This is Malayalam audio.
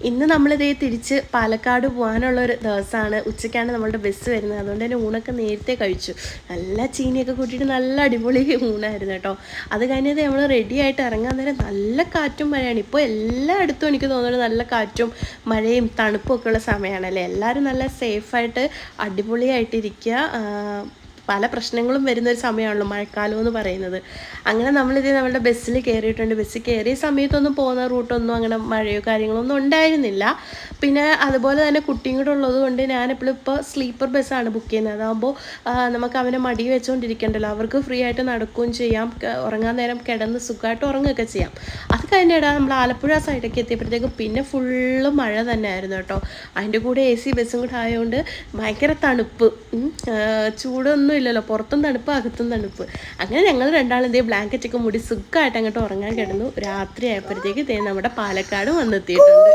ഇന്ന് നമ്മളിതേ തിരിച്ച് പാലക്കാട് പോകാനുള്ളൊരു ദിവസമാണ്. ഉച്ചയ്ക്കാണ് നമ്മളുടെ ബസ് വരുന്നത്. അതുകൊണ്ട് തന്നെ ഊണൊക്കെ നേരത്തെ കഴിച്ചു. നല്ല ചീനിയൊക്കെ കൂട്ടിയിട്ട് നല്ല അടിപൊളി ഊണായിരുന്നു കേട്ടോ. അത് കഴിഞ്ഞത് നമ്മൾ റെഡി ആയിട്ട് ഇറങ്ങാൻ നേരം നല്ല കാറ്റും മഴയാണ്. ഇപ്പോൾ എല്ലായിടത്തും എനിക്ക് തോന്നുന്നത് നല്ല കാറ്റും മഴയും തണുപ്പും ഒക്കെ ഉള്ള സമയമാണല്ലേ. എല്ലാവരും നല്ല സേഫായിട്ട് അടിപൊളിയായിട്ടിരിക്കുക. പല പ്രശ്നങ്ങളും വരുന്നൊരു സമയമാണല്ലോ മഴക്കാലം എന്ന് പറയുന്നത്. അങ്ങനെ നമ്മളിത് നമ്മുടെ ബസ്സിൽ കയറിയിട്ടുണ്ട്. ബസ്സിൽ കയറിയ സമയത്തൊന്നും പോകുന്ന റൂട്ടൊന്നും അങ്ങനെ മഴയോ കാര്യങ്ങളൊന്നും ഉണ്ടായിരുന്നില്ല. പിന്നെ അതുപോലെ തന്നെ കുട്ടിയും കൂടെ ഉള്ളത് കൊണ്ട് ഞാനെപ്പോഴും ഇപ്പോൾ സ്ലീപ്പർ ബസ്സാണ് ബുക്ക് ചെയ്യുന്നത്. അതാകുമ്പോൾ നമുക്ക് അവനെ മടി വെച്ചുകൊണ്ടിരിക്കണ്ടല്ലോ, അവർക്ക് ഫ്രീ ആയിട്ട് നടക്കുകയും ചെയ്യാം, ഉറങ്ങാൻ നേരം കിടന്ന് സുഖമായിട്ട് ഉറങ്ങുകയൊക്കെ ചെയ്യാം. അത് കഴിഞ്ഞിടാ നമ്മൾ ആലപ്പുഴ സൈഡൊക്കെ എത്തിയപ്പോഴത്തേക്കും പിന്നെ ഫുള്ള് മഴ തന്നെ ആയിരുന്നു കേട്ടോ. അതിൻ്റെ കൂടെ AC ബസ്സും കൂടെ ആയതുകൊണ്ട് ഭയങ്കര തണുപ്പ്, ചൂടൊന്നും ഇല്ലല്ലോ, പുറത്തും തണുപ്പ് അകത്തും തണുപ്പ്. അങ്ങനെ ഞങ്ങൾ രണ്ടാളും ഇതേ ബ്ലാങ്കറ്റൊക്കെ മൂടി സുഖമായിട്ട് അങ്ങോട്ട് ഉറങ്ങാൻ കിടന്നു. രാത്രി ആയപ്പോഴത്തേക്ക് നമ്മുടെ പാലക്കാട് വന്നെത്തിയിട്ടുണ്ട്.